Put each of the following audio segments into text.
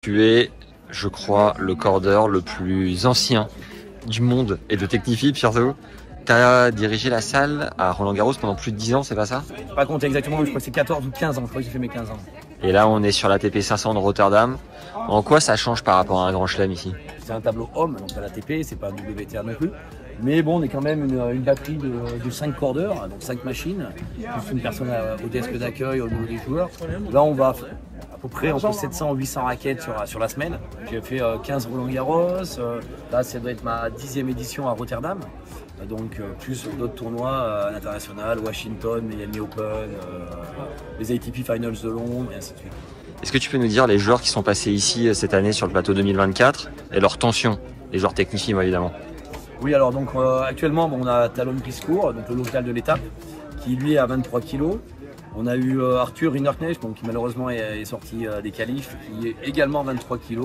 Tu es, je crois, le cordeur le plus ancien du monde et de Technifib surtout. Tu as dirigé la salle à Roland-Garros pendant plus de 10 ans, c'est pas ça? Pas compter exactement, je crois que c'est 14 ou 15 ans, je crois que j'ai fait mes 15 ans. Et là, on est sur l'ATP 500 de Rotterdam. En quoi ça change par rapport à un grand chelem ici? C'est un tableau homme, donc à l'ATP, c'est pas un WTA non plus. Mais bon, on est quand même une batterie de 5 cordeurs, donc 5 machines, plus une personne au desk d'accueil au niveau des joueurs. Là, on va à peu près entre 700 et 800 raquettes sur la semaine. J'ai fait 15 Roland-Garros, là, ça doit être ma 10e édition à Rotterdam. Donc plus d'autres tournois à l'international, Washington, Miami Open, les ATP Finals de Londres, et ainsi de suite. Est-ce que tu peux nous dire les joueurs qui sont passés ici cette année sur le plateau 2024 et leur tension? Les joueurs Technifib évidemment. Oui, alors donc actuellement on a Talon Priscourt, donc le local de l'étape, qui lui est à 23 kg. On a eu Arthur Rinderknecht, qui malheureusement est sorti des qualifs, qui est également 23 kg.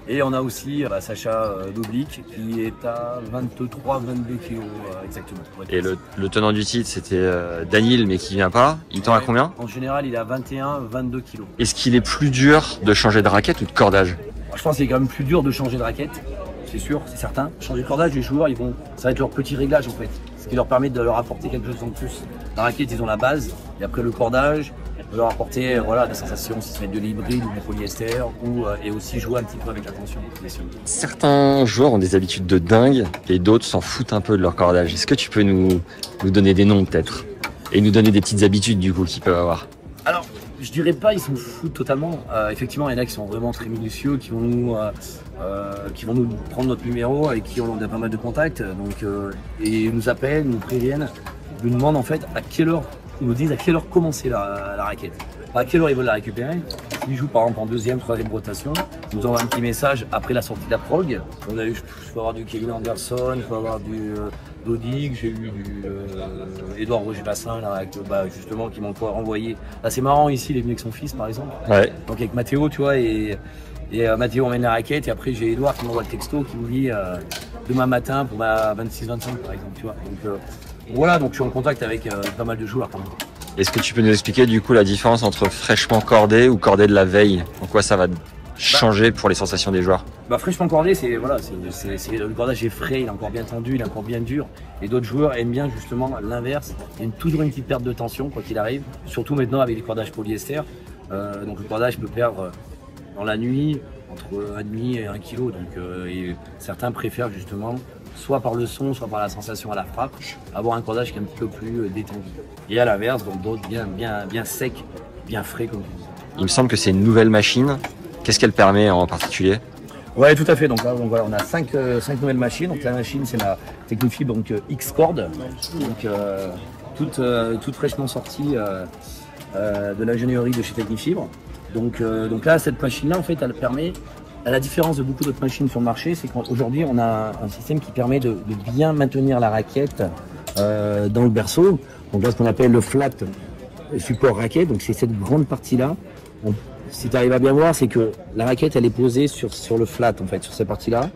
Et on a aussi Sacha Doblik qui est à 23-22 kg exactement. Et le tenant du titre c'était Daniel mais qui vient pas. Il tend à combien? En général il est à 21-22 kg. Est-ce qu'il est plus dur de changer de raquette ou de cordage? Je pense que c'est quand même plus dur de changer de raquette. C'est sûr, c'est certain. Changer de cordage, les joueurs, ça va être leur petit réglage en fait. Ce qui leur permet de leur apporter quelque chose en plus. La raquette, ils ont la base, et après le cordage, de leur apporter des sensations, si c'est de l'hybride ou du polyester, et aussi jouer un petit peu avec la tension. Certains joueurs ont des habitudes de dingue et d'autres s'en foutent un peu de leur cordage. Est-ce que tu peux nous donner des noms peut-être? Et nous donner des petites habitudes du coup qu'ils peuvent avoir? Alors, je dirais pas ils s'en foutent totalement. Effectivement, il y en a qui sont vraiment très minutieux, qui vont nous prendre notre numéro, avec qui on a pas mal de contacts, et nous appellent, nous préviennent, nous demandent en fait à quelle heure, ils nous disent à quelle heure commencer la raquette. À quelle heure ils veulent la récupérer. Ils jouent par exemple en deuxième, troisième rotation. Ils nous envoient un petit message après la sortie de la prog. Je peux avoir du Kevin Anderson, je peux avoir du Dodig, j'ai eu du Edouard Roger Bassin là, justement qui m'ont encore envoyé. Là c'est marrant ici, il est venu avec son fils par exemple. Ouais. Donc avec Mathéo, tu vois, et Mathéo emmène la raquette et après j'ai Edouard qui m'envoie le texto qui me dit demain matin pour ma 26-25 par exemple, tu vois. Donc voilà, donc je suis en contact avec pas mal de joueurs quand même. Est-ce que tu peux nous expliquer du coup la différence entre fraîchement cordé ou cordé de la veille? En quoi ça va changer pour les sensations des joueurs? Fraîchement cordé, le cordage est frais, il est encore bien tendu, il est encore bien dur. Et d'autres joueurs aiment bien justement l'inverse. Il y a toujours une petite perte de tension quoi qu'il arrive, surtout maintenant avec les cordages polyester. Donc le cordage peut perdre dans la nuit entre 1,5 et 1 kg. Et certains préfèrent justement, soit par le son, soit par la sensation à la frappe, avoir un cordage qui est un petit peu plus détendu. Et à l'inverse, donc d'autres bien sec, bien frais comme tu dis. Il me semble que c'est une nouvelle machine. Qu'est-ce qu'elle permet en particulier? Ouais, tout à fait. Donc voilà, on a 5 nouvelles machines. Donc la machine, c'est la Technifib X-Cord, toute fraîchement sortie de l'ingénierie de chez Technifibre. Donc là, cette machine-là, en fait, elle permet, à la différence de beaucoup d'autres machines sur le marché, c'est qu'aujourd'hui, on a un système qui permet de bien maintenir la raquette dans le berceau. Donc là, ce qu'on appelle le flat support raquette. Donc c'est cette grande partie-là. Si tu arrives à bien voir, c'est que la raquette, elle est posée sur le flat, en fait, sur cette partie-là.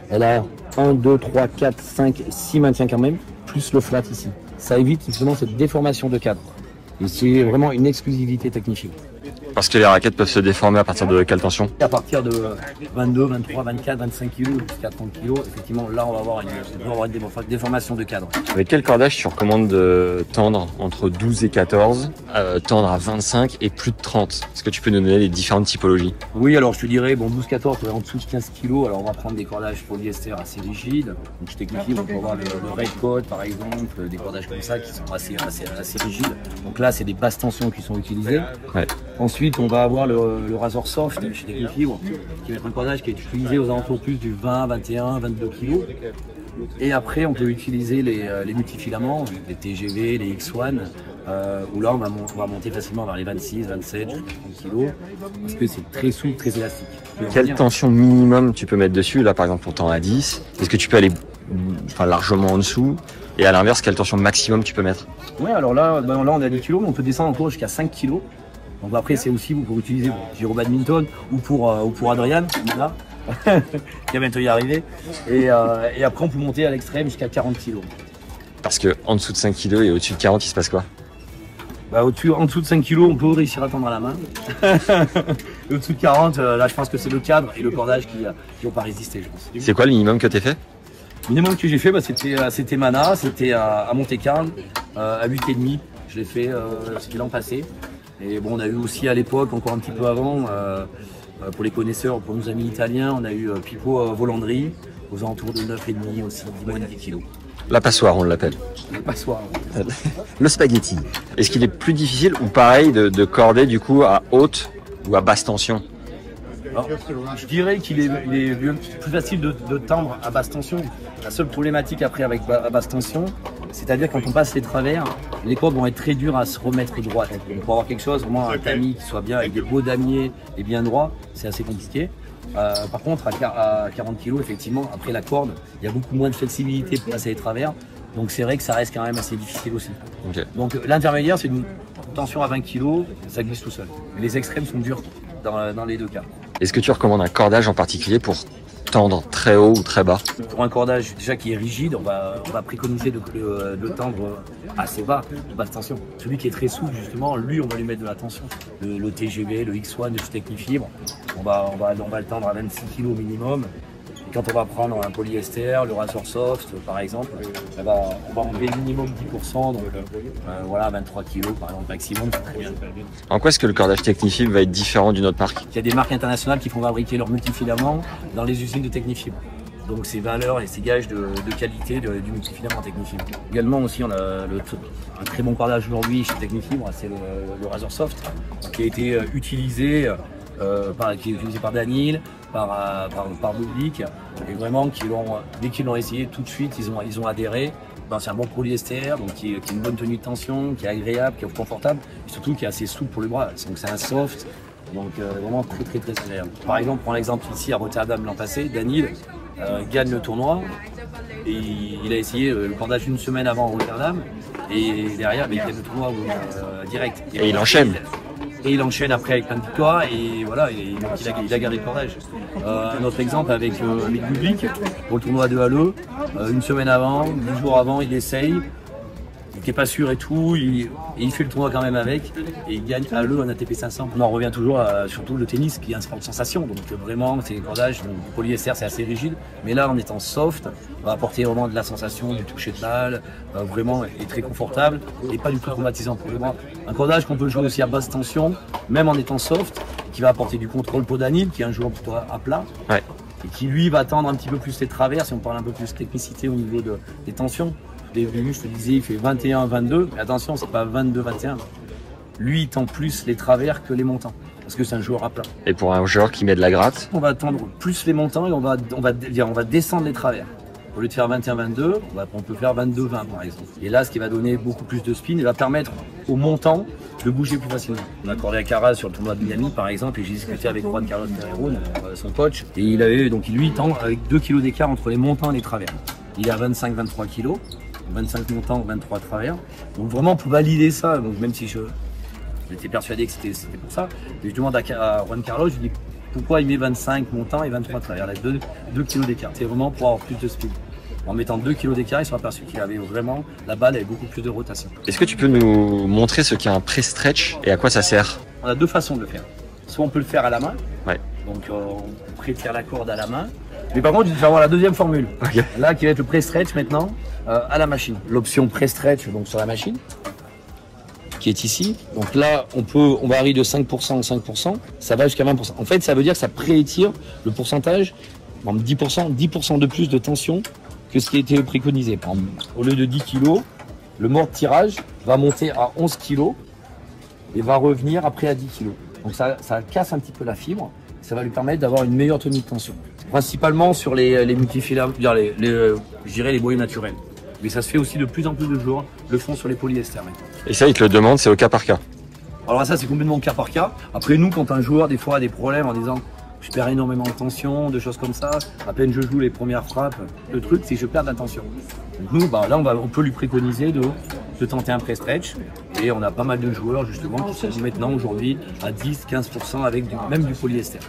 Elle a 1, 2, 3, 4, 5, 6 maintiens quand même, plus le flat ici. Ça évite justement cette déformation de cadre. Et c'est vraiment une exclusivité Technifib. Parce que les raquettes peuvent se déformer à partir de quelle tension? À partir de 22, 23, 24, 25 kg jusqu'à 30 kg, effectivement, là, on va avoir une déformation de cadre. Avec quel cordage tu recommandes de tendre entre 12 et 14, tendre à 25 et plus de 30? Est-ce que tu peux nous donner les différentes typologies? Oui, alors je te dirais, 12-14, en dessous de 15 kg, alors on va prendre des cordages polyester assez rigides. Donc chez Technifib, on peut avoir le Red Code, par exemple, des cordages comme ça qui sont assez rigides. Donc là, c'est des basses tensions qui sont utilisées. Ouais. Ensuite, on va avoir le Razor Soft chez Technifib, qui va être un cordage qui est utilisé aux alentours plus du 20, 21, 22 kg. Et après, on peut utiliser les multifilaments, les TGV, les X1, où là, on va monter facilement vers les 26, 27, 30 kg, parce que c'est très souple, très élastique. Quelle tension minimum tu peux mettre dessus? Là, par exemple, on tend à 10. Est-ce que tu peux aller largement en dessous? Et à l'inverse, quelle tension maximum tu peux mettre? Ouais, alors là, on a 10 kg, mais on peut descendre encore jusqu'à 5 kg. Donc après, c'est aussi pour utiliser pour badminton ou pour Adrian, là, qui va bientôt y arriver. Et après, on peut monter à l'extrême jusqu'à 40 kg. Parce que en dessous de 5 kg et au-dessus de 40, il se passe quoi? En dessous de 5 kg, on peut réussir à tendre à la main. Au-dessous de 40, là, je pense que c'est le cadre et le cordage qui n'ont pas résisté, je pense. C'est quoi le minimum que tu as fait? Le minimum que j'ai fait, c'était Mana, c'était à Monte-Carlo, à 8,5. Je l'ai fait, c'était l'an passé. Et bon, on a eu aussi à l'époque, encore un petit peu avant, pour les connaisseurs, pour nos amis italiens, on a eu Pippo Volandri, aux alentours de 9,5 aussi, 10 kg. La passoire, on l'appelle. La passoire. Le spaghetti. Est-ce qu'il est plus difficile ou pareil de corder du coup à haute ou à basse tension? Alors, je dirais qu'il est plus facile de tendre à basse tension. La seule problématique après avec à basse tension, c'est-à-dire quand on passe les travers, les cordes vont être très dures à se remettre droite. Donc pour avoir quelque chose, vraiment un tamis qui soit bien avec des beaux damiers et bien droit, c'est assez compliqué. Par contre, à 40 kg, effectivement, après la corde, il y a beaucoup moins de flexibilité pour passer les travers. Donc c'est vrai que ça reste quand même assez difficile aussi. Okay. Donc l'intermédiaire, c'est une tension à 20 kg, ça glisse tout seul. Les extrêmes sont durs dans les deux cas. Est-ce que tu recommandes un cordage en particulier pour tendre très haut ou très bas? Pour un cordage déjà qui est rigide, on va préconiser de tendre assez bas, de basse tension. Celui qui est très souple, justement, lui, on va lui mettre de la tension. Le TGV, le X1 de chez Technifibres, on va le tendre à 26 kg minimum. Et quand on va prendre un polyester, le Razor Soft, par exemple, on va enlever minimum 10%, donc voilà, 23 kg par exemple maximum, c'est très bien. En quoi est-ce que le cordage Technifibre va être différent d'une autre marque? Il y a des marques internationales qui font fabriquer leurs multifilaments dans les usines de Technifibre. Donc ces valeurs et ces gages de qualité du multifilament Technifibre. Également aussi, on a un très bon cordage aujourd'hui chez Technifibre, c'est le Razor Soft, qui a été utilisé par Daniel, par Boublic, et vraiment dès qu'ils l'ont essayé tout de suite, ils ont adhéré. Ben, c'est un bon polyester, donc qui a une bonne tenue de tension, qui est agréable, qui est confortable, et surtout qui est assez souple pour les bras. Donc c'est un soft, donc vraiment très très très agréable. Par exemple, prends l'exemple ici à Rotterdam l'an passé, Daniel gagne le tournoi et il a essayé le cordage une semaine avant Rotterdam et derrière il gagne le tournoi direct. Et il enchaîne. Et il enchaîne après avec plein de victoires et voilà, il a gardé le cordage. Un autre exemple avec Boublic pour le tournoi de Halle, une semaine avant, 10 jours avant, il essaye. Il n'était pas sûr et tout, il fait le tournoi quand même avec et il gagne à Halle un ATP 500. On en revient toujours à surtout le tennis qui est un sport de sensation, donc vraiment c'est des cordages, le polyester c'est assez rigide, mais là en étant soft, on va apporter vraiment de la sensation, du toucher de balle, vraiment est très confortable et pas du tout traumatisant pour les bras. Un cordage qu'on peut jouer aussi à basse tension, même en étant soft, qui va apporter du contrôle Podanil, qui est un joueur plutôt à plat. Ouais. Et qui lui va tendre un petit peu plus les travers si on parle un peu plus de technicité au niveau des tensions. Début, je te disais, il fait 21-22, mais attention, c'est pas 22-21. Lui, il tend plus les travers que les montants, parce que c'est un joueur à plat. Et pour un joueur qui met de la gratte? On va tendre plus les montants et on va descendre les travers. Au lieu de faire 21-22, on peut faire 22-20 par exemple. Et là, ce qui va donner beaucoup plus de spin et va permettre au montant de bouger plus facilement. On a accordé à Caraz sur le tournoi de Miami par exemple, et j'ai discuté avec Juan Carlos Ferrero, son coach, et il avait, donc lui, il tend avec 2 kg d'écart entre les montants et les travers. Il est à 25-23 kg. 25 montants, 23 travers. Donc vraiment pour valider ça, donc même si j'étais persuadé que c'était pour ça, je demande à Juan Carlos, je lui dis pourquoi il met 25 montants et 23 travers, il a 2 kg d'écart. C'est vraiment pour avoir plus de speed. En mettant 2 kg d'écart, ils sont aperçus qu'il avait vraiment, la balle avait beaucoup plus de rotation. Est-ce que tu peux nous montrer ce qu'est un pré-stretch et à quoi ça sert? On a deux façons de le faire. Soit on peut le faire à la main, ouais. Donc on pré-tire la corde à la main. Mais par contre, je vais avoir la deuxième formule. Okay. Là, qui va être le pré-stretch maintenant à la machine. L'option pré-stretch, donc sur la machine, qui est ici. Donc là, on varie de 5% en 5%, ça va jusqu'à 20%. En fait, ça veut dire que ça pré-étire le pourcentage, 10% de plus de tension que ce qui a été préconisé. Par exemple, au lieu de 10 kg, le mort de tirage va monter à 11 kg et va revenir après à 10 kg. Donc ça casse un petit peu la fibre. Ça va lui permettre d'avoir une meilleure tenue de tension. Principalement sur les multifilaments, je dirais les boyaux naturels. Mais ça se fait aussi de plus en plus de joueurs le font sur les polyesters. Et ça, ils te le demandent, c'est au cas par cas? Alors ça, c'est complètement cas par cas. Après, nous, quand un joueur, des fois, a des problèmes en disant je perds énormément de tension, de choses comme ça, à peine je joue les premières frappes, le truc, c'est que je perds de la tension. Donc nous, là, on peut lui préconiser de tenter un pré-stretch. Et on a pas mal de joueurs, justement, qui sont maintenant, aujourd'hui, à 10-15% avec même du polyester.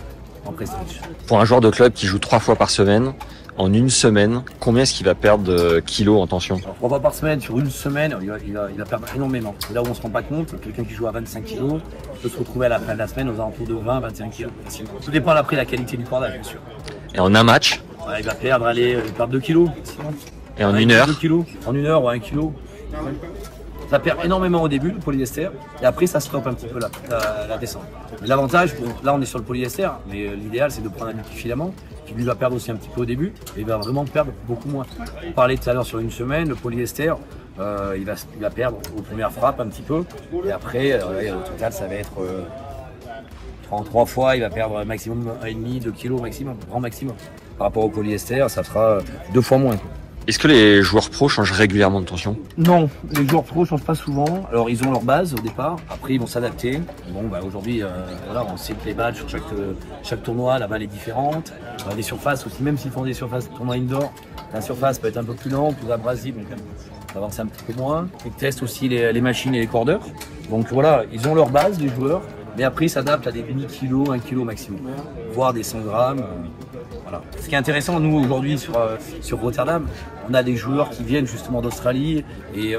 en prestige. Pour un joueur de club qui joue 3 fois par semaine, en une semaine, combien est-ce qu'il va perdre de kilos en tension? Alors, 3 fois par semaine, sur une semaine, il va perdre énormément. Là où on se rend pas compte, quelqu'un qui joue à 25 kg peut se retrouver à la fin de la semaine aux alentours de 20-25 kg. Tout dépend après de la qualité du cordage, bien sûr. Et en un match? Ouais, il va perdre, il perd 2 kg. Et en une heure? 2 kg. En une heure ou 1 kg. Ça perd énormément au début, le polyester, et après ça stoppe un petit peu la descente. L'avantage, bon, là on est sur le polyester, mais l'idéal c'est de prendre un multifilament qui lui va perdre aussi un petit peu au début, et il va vraiment perdre beaucoup moins. On parlait tout à l'heure sur une semaine, le polyester, il va perdre aux premières frappes un petit peu, et après, au total ça va être 33 fois, il va perdre maximum 1,5, 2 kg maximum, grand maximum. Par rapport au polyester, ça sera 2 fois moins. Est-ce que les joueurs pros changent régulièrement de tension? Non, les joueurs pros changent pas souvent. Alors ils ont leur base au départ, après ils vont s'adapter. Bon bah aujourd'hui, voilà, on sait que les balles sur chaque tournoi, la balle est différente. Les surfaces aussi, même s'ils font des surfaces tournoi indoor, la surface peut être un peu plus lente, plus abrasive, donc ça va avancer un petit peu moins. Ils testent aussi les machines et les cordeurs. Donc voilà, ils ont leur base, les joueurs, mais après ils s'adaptent à des demi-kilos, 1 kg maximum, voire des 100 grammes. Voilà. Ce qui est intéressant, nous aujourd'hui sur Rotterdam, on a des joueurs qui viennent justement d'Australie et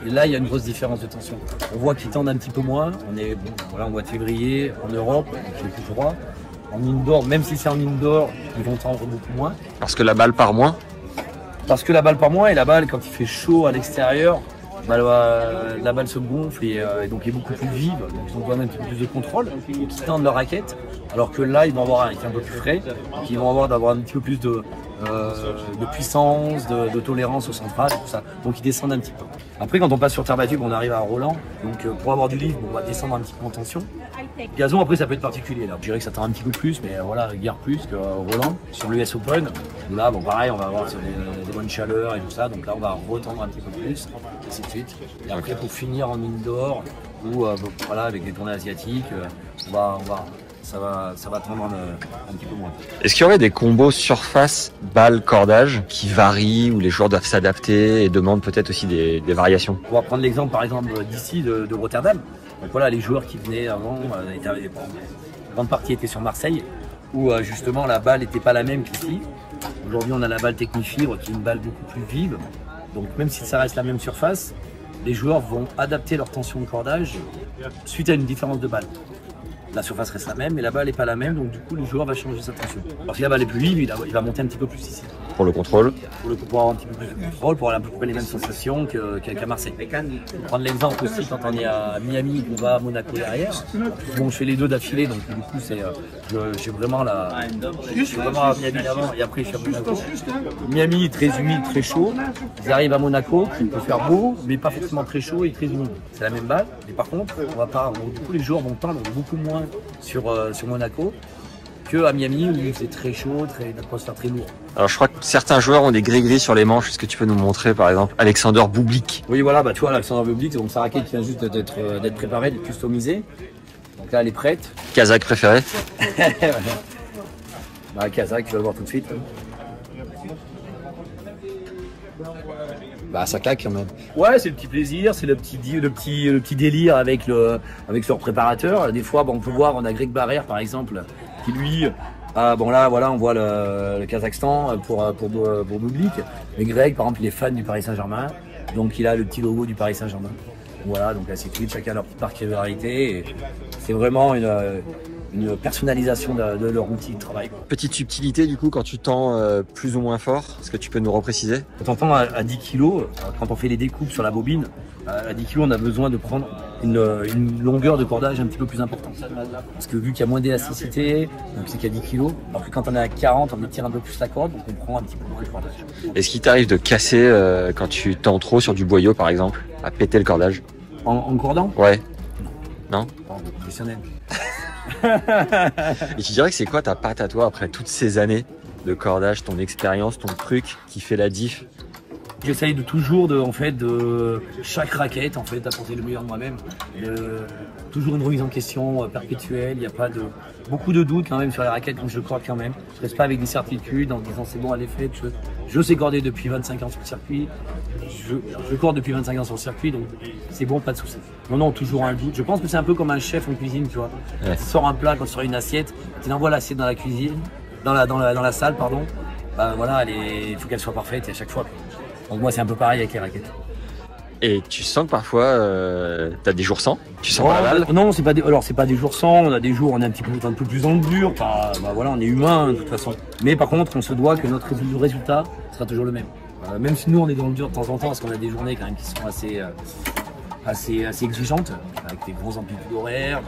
là il y a une grosse différence de tension. On voit qu'ils tendent un petit peu moins. On est bon, voilà, en mois de février en Europe, il fait plus froid. En indoor, même si c'est en indoor, ils vont tendre beaucoup moins. Parce que la balle part moins? Parce que la balle part moins et la balle quand il fait chaud à l'extérieur, la balle se gonfle et donc est beaucoup plus vive, donc ils ont quand même un peu plus de contrôle, donc ils tendent leur raquette, alors que là ils vont avoir un peu plus frais, donc ils vont avoir un petit peu plus de puissance, de tolérance au central, tout ça. Donc ils descendent un petit peu. Après quand on passe sur terre battue, on arrive à Roland, donc pour avoir du livre, on va descendre un petit peu en tension. Gazon après ça peut être particulier, là. Je dirais que ça tend un petit peu plus, mais voilà, guère plus que Roland. Sur l'US Open, là bon pareil, on va avoir des bonnes chaleurs et tout ça, donc là on va retendre un petit peu plus, et ainsi de suite. Et après pour finir en indoor, ou voilà, avec les tournées asiatiques, ça va tendre un petit peu moins. Est-ce qu'il y aurait des combos surface, balle, cordage qui varient, où les joueurs doivent s'adapter et demandent peut-être aussi des variations? On va prendre l'exemple par exemple d'ici de Rotterdam. Donc voilà, les joueurs qui venaient avant, la grande partie était sur Marseille, où justement la balle n'était pas la même qu'ici. Aujourd'hui on a la balle Technifibre qui est une balle beaucoup plus vive. Donc même si ça reste la même surface, les joueurs vont adapter leur tension de cordage suite à une différence de balle. La surface reste la même, mais la balle n'est pas la même, donc du coup le joueur va changer sa tension. Parce que la balle est plus vive, il va monter un petit peu plus ici. Pour le contrôle? Pour avoir un petit peu plus de contrôle, pour avoir à peu près les mêmes sensations qu'à Marseille. Pour prendre l'exemple aussi, quand on est à Miami, on va à Monaco derrière. Bon, je fais les deux d'affilée, donc du coup j'ai vraiment je suis vraiment à Miami avant et après je suis à Monaco. Miami très humide, très chaud. Ils arrivent à Monaco, qui peut faire beau, mais pas forcément très chaud et très humide. C'est la même balle, mais par contre, du coup les joueurs vont tendre beaucoup moins sur Monaco que à Miami où c'est très chaud, l'atmosphère très lourde. Alors je crois que certains joueurs ont des gris-gris sur les manches. Est-ce que tu peux nous montrer par exemple Alexander Bublik? Oui voilà, tu vois Alexander Bublik, donc sa raquette qui vient juste d'être préparée, d'être customisée. Donc là elle est prête. Kazakh préféré? Kazakh, tu vas le voir tout de suite. Ça claque quand même. Ouais, c'est le petit plaisir, c'est le petit délire avec leur préparateur. Des fois, on peut voir, on a Greg Barrère par exemple, qui lui, là, voilà, on voit le Kazakhstan pour Bublik. Mais Greg, par exemple, il est fan du Paris Saint-Germain, donc il a le petit logo du Paris Saint-Germain. Voilà, donc ainsi de suite, chacun a leur petite particularité. C'est vraiment une personnalisation de leur outil de travail. Petite subtilité du coup quand tu tends plus ou moins fort, est-ce que tu peux nous repréciser? Quand on tend à 10 kg, quand on fait les découpes sur la bobine, à 10 kg on a besoin de prendre une longueur de cordage un petit peu plus importante. Parce que vu qu'il y a moins d'élasticité, donc c'est qu'à 10 kg, alors que quand on est à 40, on étire un peu plus la corde, donc on prend un petit peu moins le cordage. Est-ce qu'il t'arrive de casser quand tu tends trop sur du boyau par exemple, à péter le cordage? En cordant? Ouais. Non? Professionnel. Et tu dirais que c'est quoi ta patte à toi après toutes ces années de cordage, ton expérience, ton truc qui fait la diff? J'essaye de toujours en fait, de chaque raquette, en fait, d'apporter le meilleur de moi-même. Toujours une remise en question perpétuelle. Il n'y a pas beaucoup de doutes quand même sur les raquettes, donc je corde quand même. Je reste pas avec des certitudes en disant c'est bon, elle est faite. Je sais corder depuis 25 ans sur le circuit. Je corde depuis 25 ans sur le circuit, donc c'est bon, pas de souci. Non, toujours un doute. Je pense que c'est un peu comme un chef en cuisine, tu vois. Ouais. Tu sors un plat, quand tu sors une assiette, tu envoies l'assiette dans la cuisine, dans la salle, pardon. Bah voilà, il faut qu'elle soit parfaite à chaque fois. Donc moi c'est un peu pareil avec les raquettes. Et tu sens que parfois tu as des jours sans, tu sens pas la balle? Non, c'est pas des jours sans, on a des jours où on est un peu plus dans le dur, voilà, on est humain de toute façon. Mais par contre, on se doit que notre résultat sera toujours le même. Même si nous on est dans le dur de temps en temps, parce qu'on a des journées quand même qui sont assez exigeantes, avec des grosses amplitudes horaires.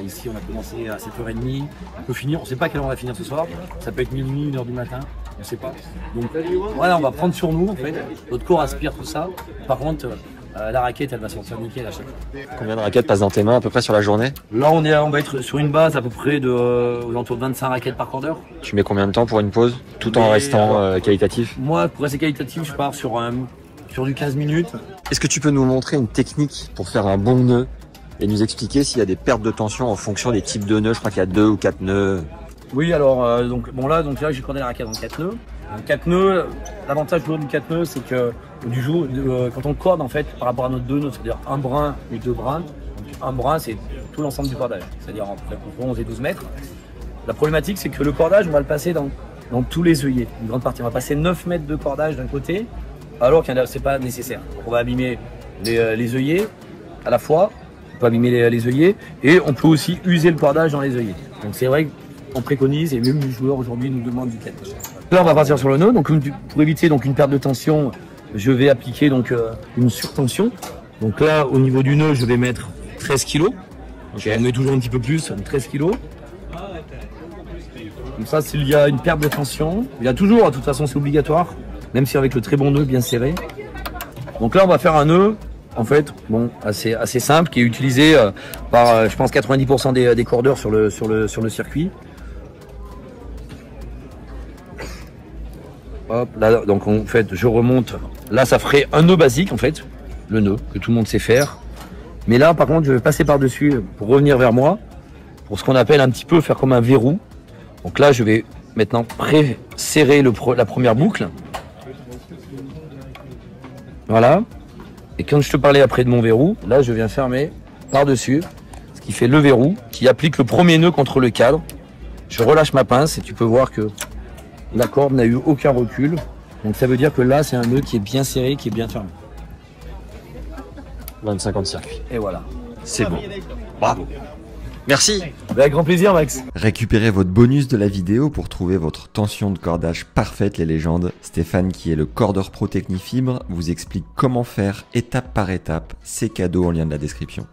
Ici on a commencé à 7h30, on peut finir, on sait pas à quelle heure on va finir ce soir, ça peut être minuit, 1h du matin, on sait pas. Donc voilà, on va prendre sur nous en fait, notre corps aspire tout ça. Par contre, la raquette elle va sortir nickel à chaque fois. Combien de raquettes passent dans tes mains à peu près sur la journée? Là on va être sur une base à peu près aux alentours de 25 raquettes par quart d'heure. Tu mets combien de temps pour une pause, tout en restant qualitatif? Moi pour rester qualitatif je pars sur du 15 minutes. Est-ce que tu peux nous montrer une technique pour faire un bon nœud et nous expliquer s'il y a des pertes de tension en fonction des types de nœuds? Je crois qu'il y a 2 ou 4 nœuds. Oui, alors là j'ai cordé la raquette en 4 nœuds. En 4 nœuds, l'avantage du 4 nœuds, c'est que quand on corde en fait par rapport à notre 2 nœuds, c'est-à-dire un brin et 2 brins. Donc un brin c'est tout l'ensemble du cordage, c'est-à-dire entre 11 et 12 mètres. La problématique c'est que le cordage on va le passer dans tous les œillets, une grande partie. On va passer 9 mètres de cordage d'un côté, alors que c'est pas nécessaire. Donc on va abîmer les œillets à la fois. On peut abîmer les œillets et on peut aussi user le cordage dans les œillets. Donc c'est vrai qu'on préconise et même les joueurs aujourd'hui nous demandent du 4 nœuds. Là on va partir sur le nœud. Donc pour éviter une perte de tension, je vais appliquer une surtension. Donc là au niveau du nœud je vais mettre 13 kg. Okay. On met toujours un petit peu plus, 13 kg. Comme ça s'il y a une perte de tension, il y a toujours, de toute façon c'est obligatoire, même si avec le très bon nœud bien serré. Donc là on va faire un nœud en fait, assez simple, qui est utilisé par, je pense, 90% des cordeurs sur le circuit. Hop, là, donc en fait, je remonte. Là, ça ferait un nœud basique, en fait, le nœud que tout le monde sait faire. Mais là, par contre, je vais passer par-dessus pour revenir vers moi, pour ce qu'on appelle un petit peu faire comme un verrou. Donc là, je vais maintenant pré-serrer la première boucle. Voilà. Et quand je te parlais après de mon verrou, là je viens fermer par-dessus, ce qui fait le verrou, qui applique le premier nœud contre le cadre. Je relâche ma pince et tu peux voir que la corde n'a eu aucun recul. Donc ça veut dire que là c'est un nœud qui est bien serré, qui est bien fermé. 25 ans de circuit. Et voilà. C'est bon. Bravo. Merci. Avec grand plaisir Max. Récupérez votre bonus de la vidéo pour trouver votre tension de cordage parfaite les légendes. Stéphane qui est le cordeur pro Technifibre vous explique comment faire étape par étape. C'est cadeau en lien de la description.